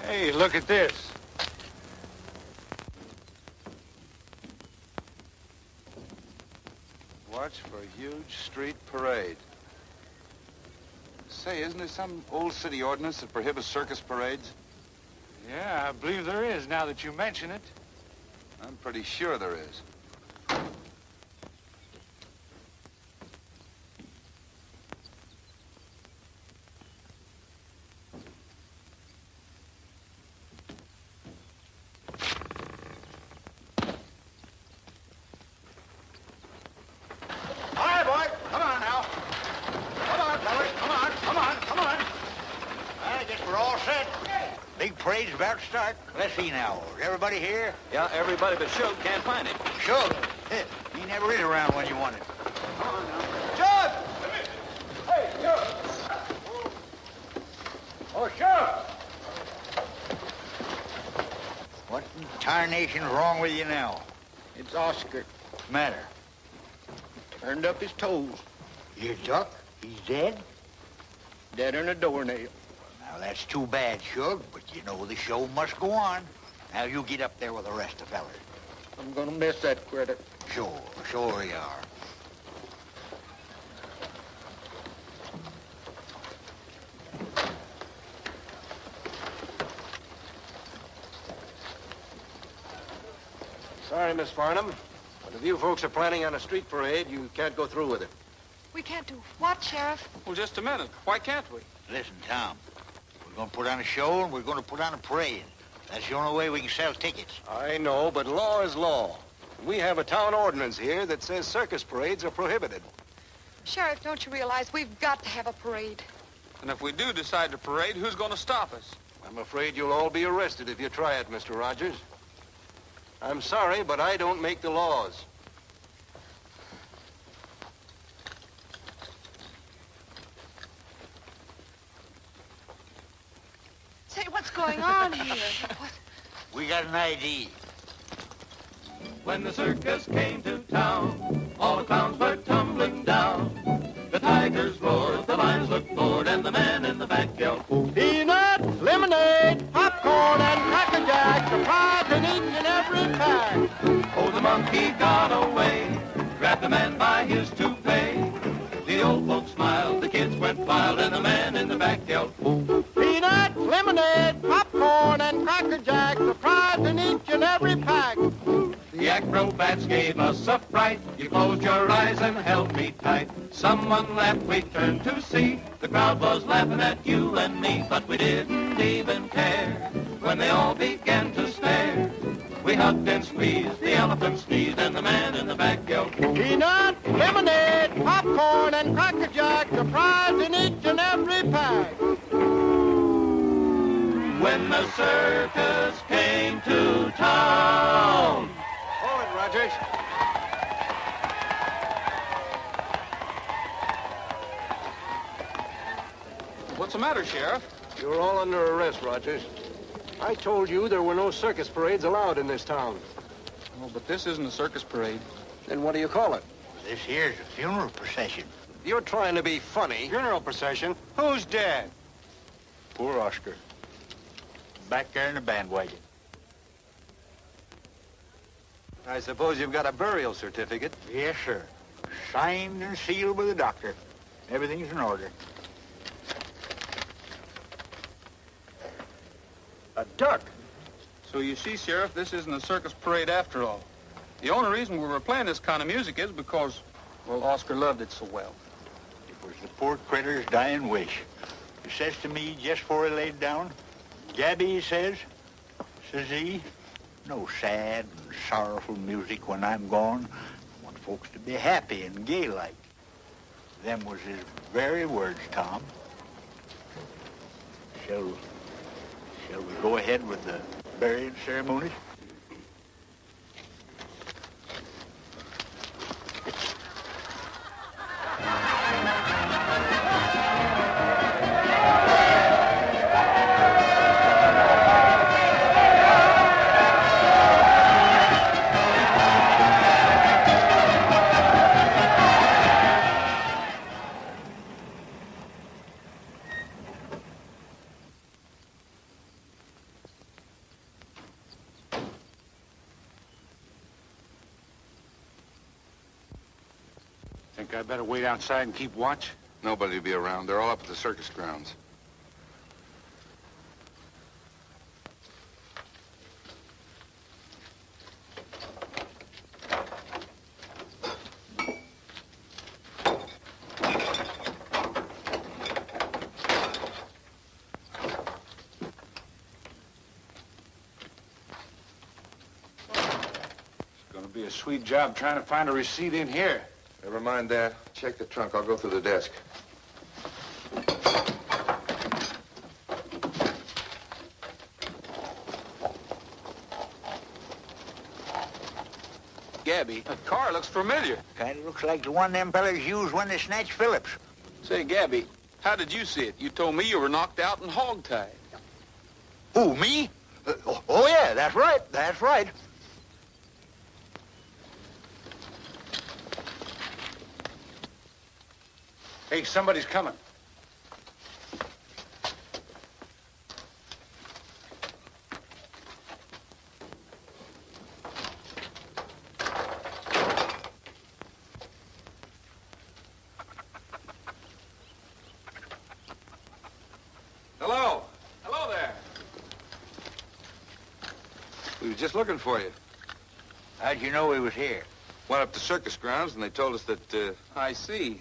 Speaker 22: Hey, look at this. Watch for a huge street parade. Say, isn't there some old city ordinance that prohibits circus parades?
Speaker 5: Yeah, I believe there is, now that you mention it.
Speaker 22: I'm pretty sure there is.
Speaker 2: Hi, boy. Come on now. Come on, fellas. Come on. I guess we're all set. Big parade's about to start. Let's see now. Is everybody here?
Speaker 16: Yeah, everybody but Shug can't find him.
Speaker 2: Shug. He never is around when you want it.
Speaker 22: Come on now.
Speaker 2: Shug!
Speaker 22: Hey, Shug!
Speaker 2: Oh, Shug! What in tarnation's wrong with you now?
Speaker 8: It's Oscar.
Speaker 2: What's the matter?
Speaker 8: Turned up his toes.
Speaker 2: Your duck? He's dead?
Speaker 8: Deader than a doornail.
Speaker 2: Now, that's too bad, Shug, but you know the show must go on. Now, you get up there with the rest of the fellas.
Speaker 8: I'm gonna miss that critter.
Speaker 2: Sure you are.
Speaker 20: Sorry, Miss Farnham, but if you folks are planning on a street parade, you can't go through with it.
Speaker 12: We can't do what, Sheriff?
Speaker 7: Well, just a minute. Why can't we?
Speaker 2: Listen, Tom, we're going to put on a show and we're going to put on a parade. That's the only way we can sell tickets.
Speaker 20: I know, but law is law. We have a town ordinance here that says circus parades are prohibited.
Speaker 12: Sheriff, don't you realize we've got to have a parade?
Speaker 7: And if we do decide to parade, who's going to stop us?
Speaker 20: I'm afraid you'll all be arrested if you try it, Mr. Rogers. I'm sorry, but I don't make the laws.
Speaker 12: Say, what's going on here?
Speaker 2: We got an ID.
Speaker 18: When the circus came to town, all the clowns were tumbling down. The tigers roared, the lions looked bored, and the man in the back yelled,
Speaker 10: Peanut, lemonade, popcorn, and Cracker Jack, surprise in each and every pack.
Speaker 18: oh, the monkey got away, grabbed the man by his toupee. The old folks smiled, the kids went wild, and the man in the back yelled,
Speaker 10: Peanut, lemonade, popcorn, and Cracker Jack, surprise in each and every pack.
Speaker 18: The acrobats gave us a fright. You closed your eyes and held me tight. Someone laughed, we turned to see. The crowd was laughing at you and me, but we didn't even care when they all began to stare. We hugged and squeezed, the elephant sneezed, and the man in the back yelled,
Speaker 10: Peanut, lemonade, popcorn, and Cracker Jack, surprise in each and every pack.
Speaker 18: when the circus came to town.
Speaker 20: Hold it, Rogers.
Speaker 7: What's the matter, Sheriff?
Speaker 20: You're all under arrest, Rogers. I told you there were no circus parades allowed in this town.
Speaker 7: Oh, but this isn't a circus parade.
Speaker 20: Then what do you call it?
Speaker 2: This here's a funeral procession.
Speaker 20: You're trying to be funny.
Speaker 8: Funeral procession? Who's dead?
Speaker 2: Poor Oscar. Back there in the bandwagon.
Speaker 8: I suppose you've got a burial certificate?
Speaker 2: Yes, sir. Signed and sealed by the doctor. Everything's in order.
Speaker 20: A duck.
Speaker 7: So you see, Sheriff, this isn't a circus parade after all. The only reason we were playing this kind of music is because, well, Oscar loved it so well.
Speaker 2: It was the poor critter's dying wish. He says to me just before he laid down, Gabby, he says he, no sad and sorrowful music when I'm gone. I want folks to be happy and gay-like. Them was his very words, Tom. Shall we go ahead with the burying ceremonies?
Speaker 5: Think I better wait outside and keep watch?
Speaker 7: Nobody will be around. They're all up at the circus grounds.
Speaker 5: It's gonna be a sweet job trying to find a receipt in here.
Speaker 7: Never mind that. Check the trunk. I'll go through the desk. Gabby, that car looks familiar.
Speaker 2: Kind of looks like the one them fellas used when they snatched Phillips.
Speaker 7: Say, Gabby, how did you see it? You told me you were knocked out and hogtied.
Speaker 2: Who, me? Oh, yeah, that's right. That's right.
Speaker 5: Hey, somebody's coming.
Speaker 7: Hello. Hello there. We were just looking for you.
Speaker 2: How'd you know he was here?
Speaker 7: Went up to circus grounds and they told us that, I see.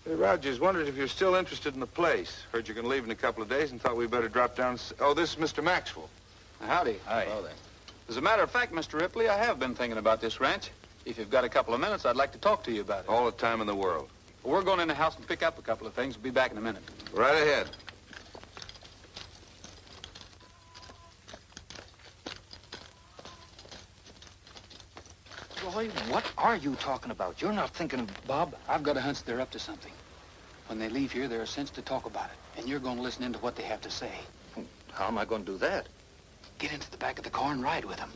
Speaker 7: Hey, Rogers, wondered if you're still interested in the place. Heard you're going to leave in a couple of days and thought we'd better drop down. Oh, this is Mr. Maxwell. Howdy.
Speaker 2: Hi.
Speaker 7: Hello there. As a matter of fact, Mr. Ripley, I have been thinking about this ranch. If you've got a couple of minutes, I'd like to talk to you about it.
Speaker 3: All the time in the world.
Speaker 7: Well, we're going in the house and pick up a couple of things. We'll be back in a minute.
Speaker 3: Right ahead.
Speaker 16: Roy, what are you talking about? You're not thinking of...
Speaker 9: Bob, I've got a hunch they're up to something. When they leave here, there are sense to talk about it, and you're going to listen in to what they have to say.
Speaker 16: How am I going to do that?
Speaker 9: Get into the back of the car and ride with them.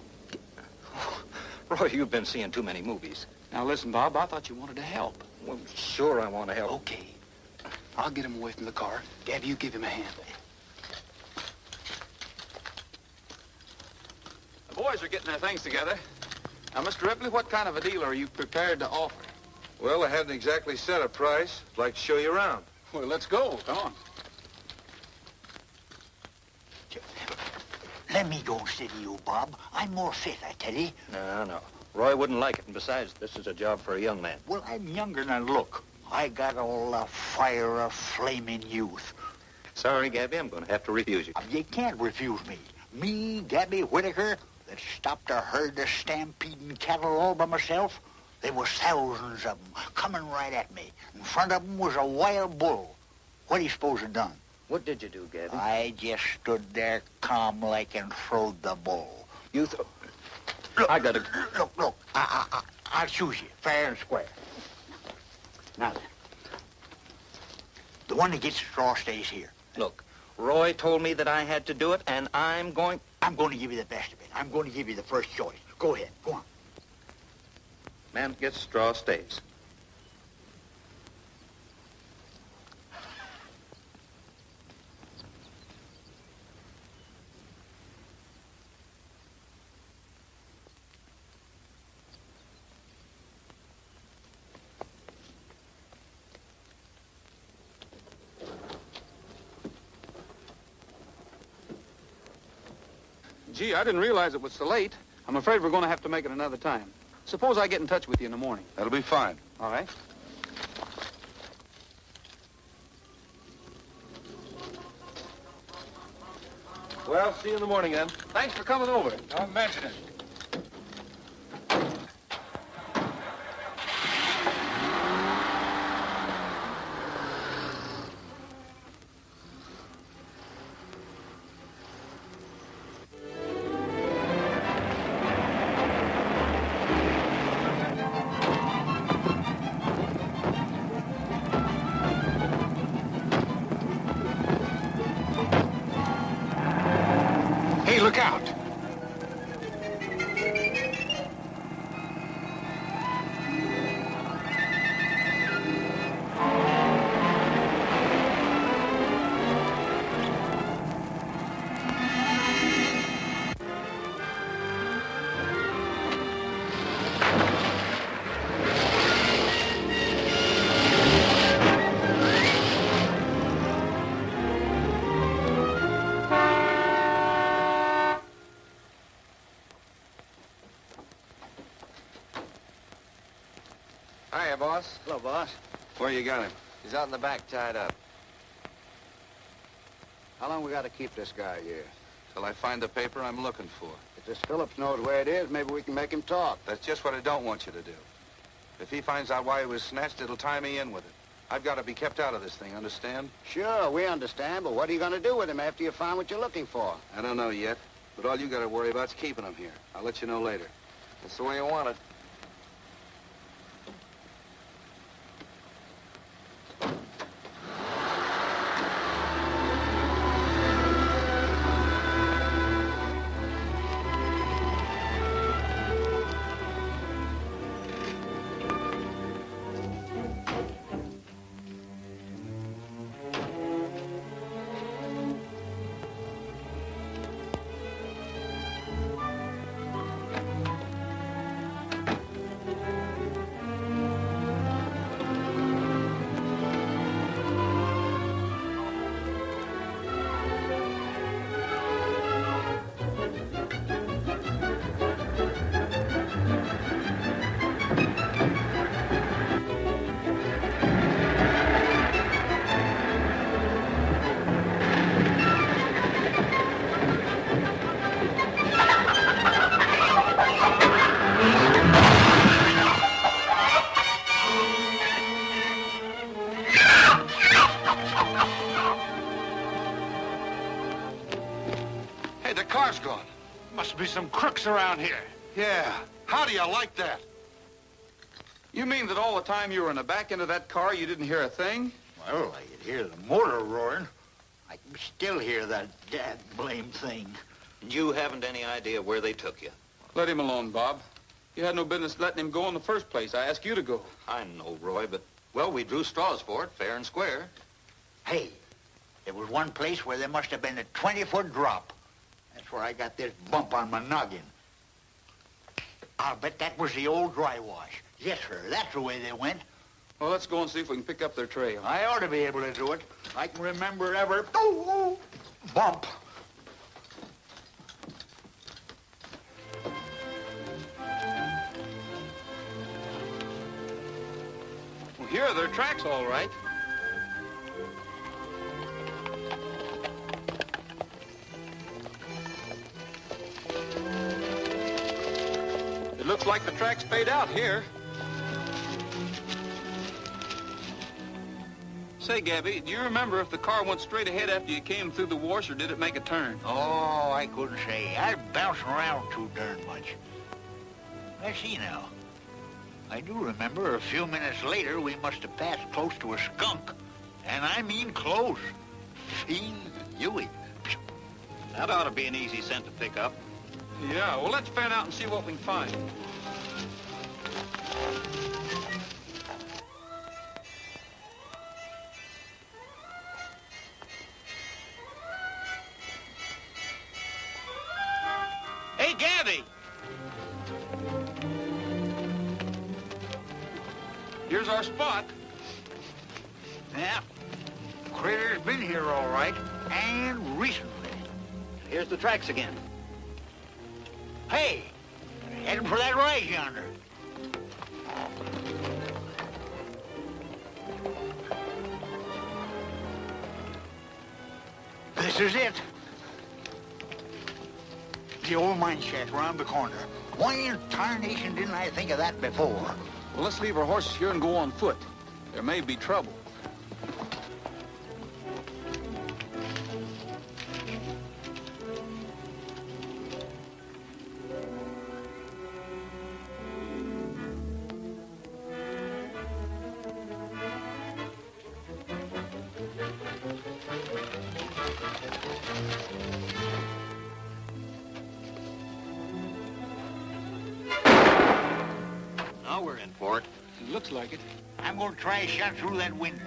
Speaker 16: Roy, you've been seeing too many movies.
Speaker 9: Now, listen, Bob, I thought you wanted to help.
Speaker 16: Well, sure I want to help.
Speaker 9: Okay. I'll get him away from the car. Gabby, you give him a hand.
Speaker 7: The boys are getting their things together. Now, Mr. Ripley, what kind of a deal are you prepared to offer?
Speaker 3: Well, I haven't exactly set a price. I'd like to show you around.
Speaker 7: Well, let's go. Come on.
Speaker 2: Let me go steady you, Bob. I'm more fit, I tell you.
Speaker 16: No. Roy wouldn't like it, and besides, this is a job for a young man.
Speaker 2: Well, I'm younger than look. I got all the fire of flaming youth.
Speaker 16: Sorry, Gabby, I'm going to have to refuse you.
Speaker 2: You can't refuse me. Me, Gabby Whitaker, that stopped a herd of stampeding cattle all by myself. There was thousands of them coming right at me. In front of them was a wild bull. What do you suppose I done?
Speaker 16: What did you do, Gabby?
Speaker 2: I just stood there calm like and throwed the bull.
Speaker 16: You Look, I got to...
Speaker 2: Look, I'll choose you, fair and square. Now then, the one that gets the straw stays here.
Speaker 16: Look, Roy told me that I had to do it, and I'm going
Speaker 2: to give you the best of it. I'm going to give you the first choice. Go ahead, go on.
Speaker 16: Man that gets straw stays.
Speaker 9: Gee, I didn't realize it was so late. I'm afraid we're going to have to make it another time. Suppose I get in touch with you in the morning.
Speaker 7: That'll be fine.
Speaker 9: All right.
Speaker 20: Well, see you in the morning, then.
Speaker 9: Thanks for coming over.
Speaker 20: Don't mention it.
Speaker 2: Hey, look out!
Speaker 20: Hiya, boss.
Speaker 7: Hello, boss. Where you got him?
Speaker 20: He's out in the back, tied up.
Speaker 7: How long we got to keep this guy here? Till I find the paper I'm looking for.
Speaker 10: If this Phillips knows where it is, maybe we can make him talk.
Speaker 7: That's just what I don't want you to do. If he finds out why he was snatched, it'll tie me in with it. I've got to be kept out of this thing, understand?
Speaker 10: Sure, we understand, but what are you going to do with him after you find what you're looking for?
Speaker 7: I don't know yet, but all you got to worry about is keeping him here. I'll let you know later.
Speaker 20: That's the way you want it.
Speaker 7: Hey, the car's gone.
Speaker 5: Must be some crooks around here.
Speaker 7: Yeah. How do you like that?
Speaker 9: You mean that all the time you were in the back end of that car, you didn't hear a thing?
Speaker 2: Well, I could hear the motor roaring. I can still hear that dad blame thing.
Speaker 16: You haven't any idea where they took you.
Speaker 9: Let him alone, Bob. You had no business letting him go in the first place. I asked you to go.
Speaker 16: I know, Roy, but, well, we drew straws for it, fair and square.
Speaker 2: Hey, there was one place where there must have been a 20-foot drop. That's where I got this bump on my noggin. I'll bet that was the old dry wash. Yes, sir, that's the way they went.
Speaker 9: Well, let's go and see if we can pick up their trail.
Speaker 2: I ought to be able to do it. I can remember every bump.
Speaker 7: Here are their tracks, all right. It looks like the tracks fade out here. Say, Gabby, do you remember if the car went straight ahead after you came through the wash, or did it make a turn?
Speaker 2: Oh, I couldn't say. I was bouncing around too darn much. Let's see now. I do remember a few minutes later we must have passed close to a skunk. And I mean close. See, Huey.
Speaker 16: That ought to be an easy scent to pick up.
Speaker 7: Yeah, well, let's fan out and see what we can find. Hey, Gabby! Here's our spot.
Speaker 2: Yeah, critter's been here all right, and recently.
Speaker 16: Here's the tracks again.
Speaker 2: Hey, heading for that rise yonder. This is it. The old mine shaft around the corner. Why in tarnation didn't I think of that before?
Speaker 7: Well, let's leave our horses here and go on foot. There may be trouble.
Speaker 16: Now we're in for it.
Speaker 7: It looks like it.
Speaker 2: I'm going to try a shot through that window.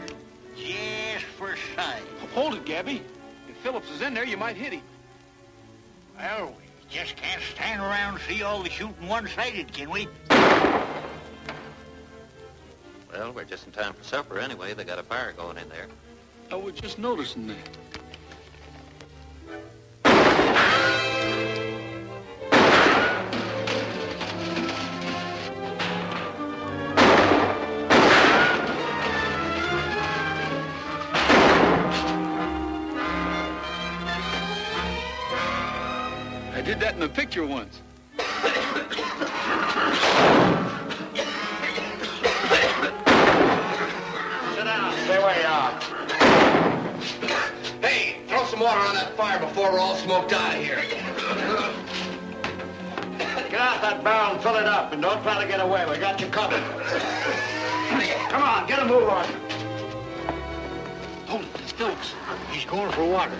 Speaker 2: Just for size.
Speaker 7: Hold it, Gabby. If Phillips is in there, you might hit him.
Speaker 2: Well, we just can't stand around and see all the shooting one-sided, can we?
Speaker 23: Well, we're just in time for supper anyway. They got a fire going in there.
Speaker 7: I was just noticing that. I did that in a picture once.
Speaker 20: Sit down. Stay where you are. Hey, throw some water on that fire before we're all smoked out of here. Get out that barrel and fill it up, and don't try to get away. We got you covered. Come on, get a move on.
Speaker 2: Hold it, it's Phillips. He's going for water.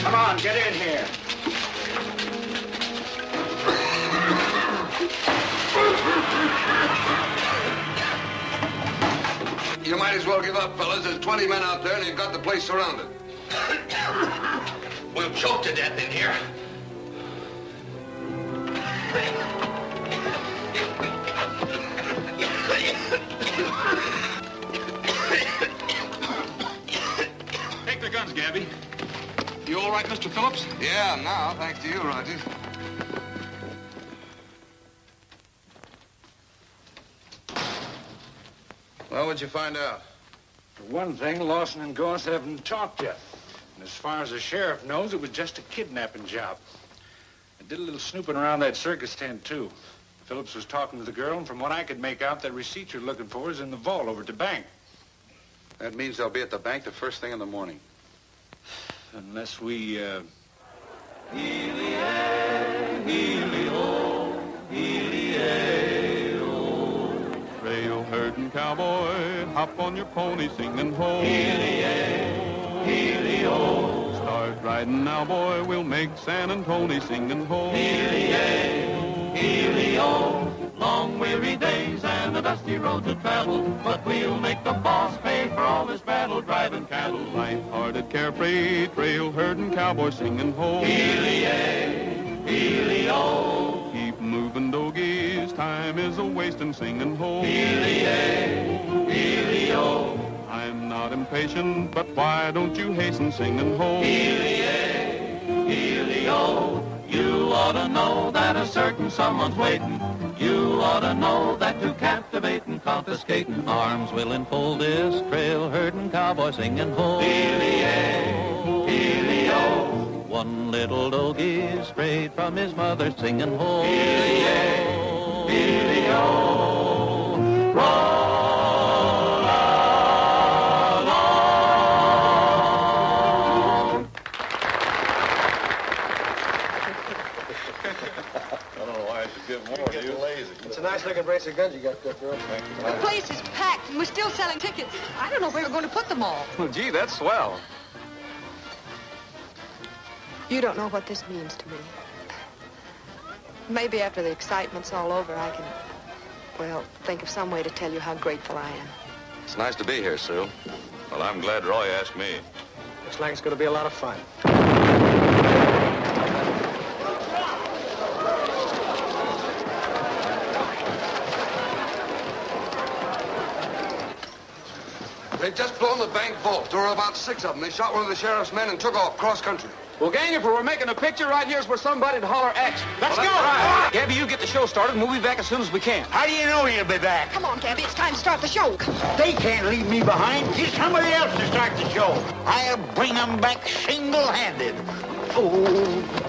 Speaker 20: Come on, get in here.
Speaker 6: You might as well give up, fellas. There's 20 men out there, and you've got the place surrounded.
Speaker 20: We'll choke to death in here.
Speaker 7: Take the guns, Gabby. You all right, Mr. Phillips?
Speaker 6: Yeah, now, thanks to you, Rogers. Well, what'd you find out?
Speaker 5: For one thing, Lawson and Goss haven't talked yet. And as far as the sheriff knows, it was just a kidnapping job. I did a little snooping around that circus tent, too. Phillips was talking to the girl, and from what I could make out, that receipt you're looking for is in the vault over at the bank.
Speaker 6: That means they'll be at the bank the first thing in the morning.
Speaker 5: Unless we,
Speaker 15: Trail herding cowboy, hop on your pony, singing ho. Start riding now, boy, we'll make San Antonio singing ho. Long weary days and the dusty road to travel, but we'll make the boss pay for all this battle driving cattle. Light-hearted, carefree, trail herding cowboy singing ho. Keep moving, doggies, time is a-wasting singing ho. I'm not impatient, but why don't you hasten singing ho? Healy-o, you ought to know that a certain someone's waiting. You ought to know that to captivate and confiscating arms will enfold this trail herding cowboy singing ho. Healy-o, one little doggie strayed from his mother singing ho. Healy-o, roll along.
Speaker 3: I don't know why I should give more to you.
Speaker 20: It's a nice looking brace of guns you got there, girl. Thank you.
Speaker 12: The place is packed, and we're still selling tickets. I don't know where we're going to put them all.
Speaker 3: Well, gee, that's swell.
Speaker 12: You don't know what this means to me. Maybe after the excitement's all over, I can, well, think of some way to tell you how grateful I am.
Speaker 3: It's nice to be here, Sue. Well, I'm glad Roy asked me.
Speaker 20: Looks like it's going to be a lot of fun.
Speaker 6: They've just blown the bank vault. There were about 6 of them. They shot one of the sheriff's men and took off cross country.
Speaker 8: Well, gang, if we were making a picture, right here's where somebody to holler action. Let's go! Right. Gabby, you get the show started, and we'll be back as soon as we can.
Speaker 2: How do you know you'll be back?
Speaker 12: Come on, Gabby, it's time to start the show.
Speaker 2: They can't leave me behind. Get somebody else to start the show. I'll bring them back single-handed. Oh.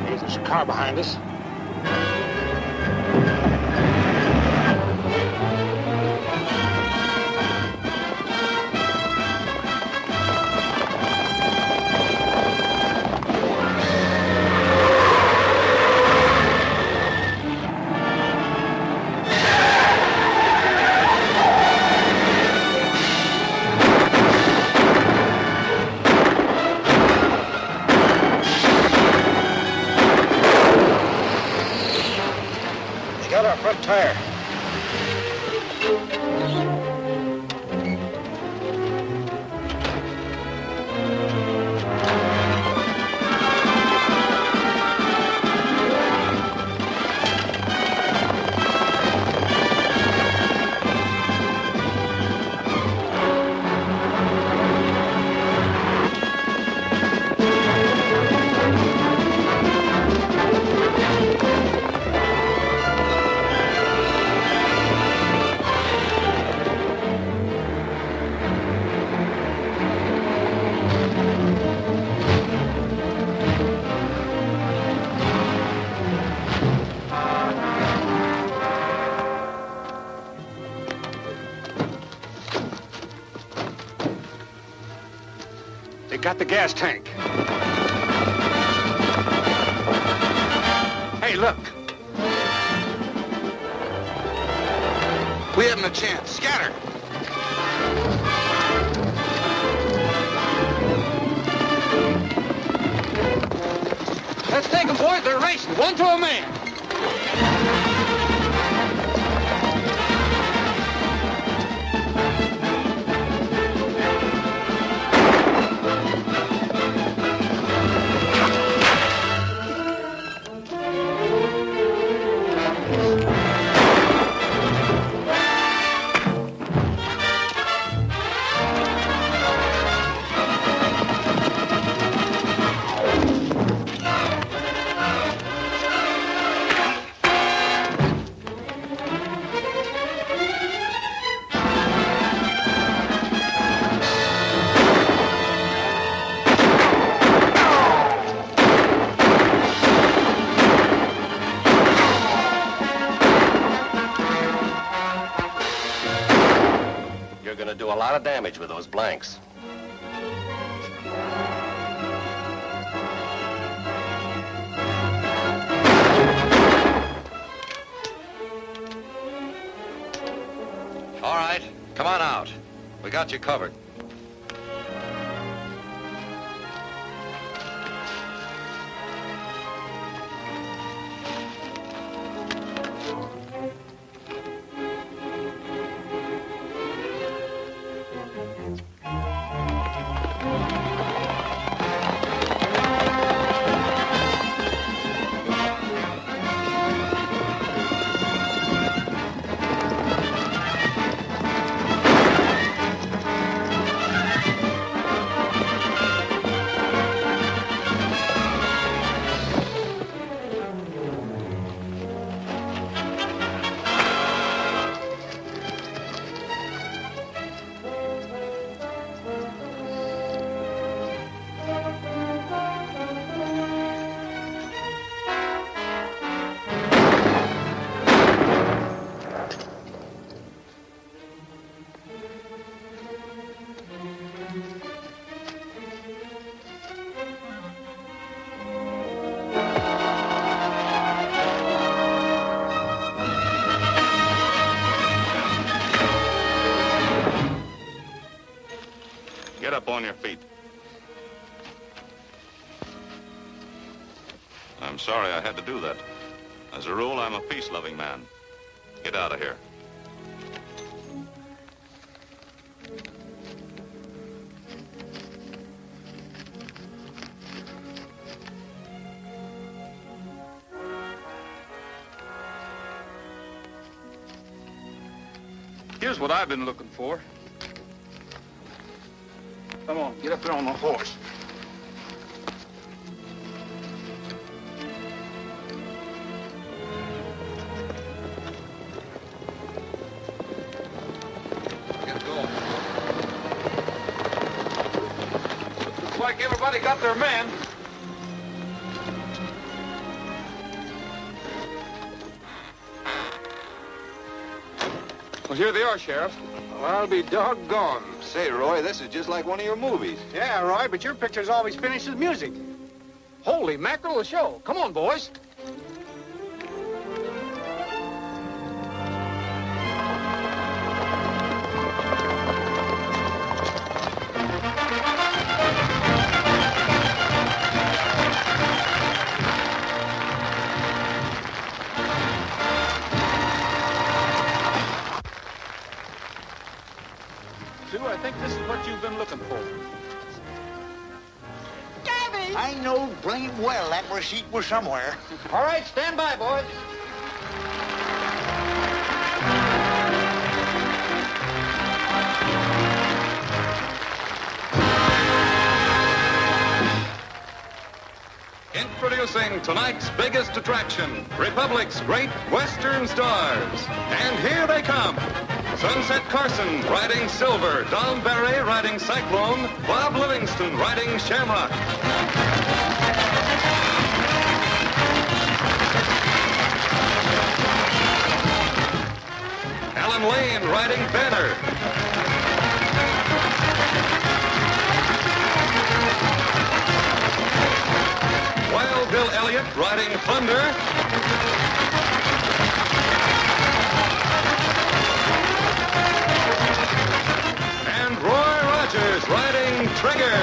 Speaker 2: There's a car behind us. Got our front tire.
Speaker 8: They got the gas tank. Hey, look.
Speaker 6: We haven't a chance. Scatter.
Speaker 8: Let's take them, boys. They're racing. One to a man.
Speaker 20: Do a lot of damage with those blanks.
Speaker 3: All right, come on out. We got you covered. Get up on your feet. I'm sorry I had to do that. As a rule, I'm a peace-loving man. Get out of here.
Speaker 5: Here's what I've been looking for. Come on, get up there on the horse.
Speaker 7: Get going. Looks like everybody got their men.
Speaker 5: Well, here they are, Sheriff.
Speaker 7: Well, I'll be doggone. Say, Roy, this is just like one of your movies.
Speaker 9: Yeah, Roy, but your pictures always finish with music. Holy mackerel, a show. Come on, boys.
Speaker 5: Sue, I think this is what you've been looking for.
Speaker 2: Gabby! I know blame well that receipt was somewhere.
Speaker 9: All right, stand by, boys.
Speaker 3: Introducing tonight's biggest attraction, Republic's great Western stars. And here they come. Sunset Carson riding Silver, Don Barry riding Cyclone, Bob Livingston riding Shamrock. Alan Lane riding Banner. Wild Bill Elliott riding Thunder. And Roy Rogers riding Trigger.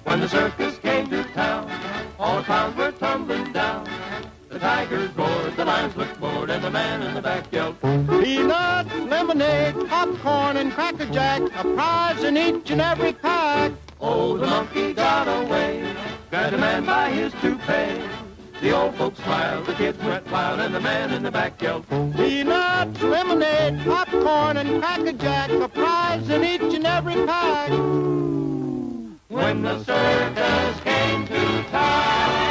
Speaker 15: When the circus came to town, all the clowns were tumbling down. The tigers roared, the lions looked bored, and the man in the back yelled,
Speaker 10: Peanuts, lemonade, popcorn, and Cracker Jack, a prize in each and every pack.
Speaker 15: oh, the monkey got away, grabbed a man by his toupee. The old folks smiled, the kids went wild, and the man in the back yelled,
Speaker 10: Peanuts, lemonade, popcorn, and Cracker Jack, a prize in each and every pack.
Speaker 15: when the circus came to town.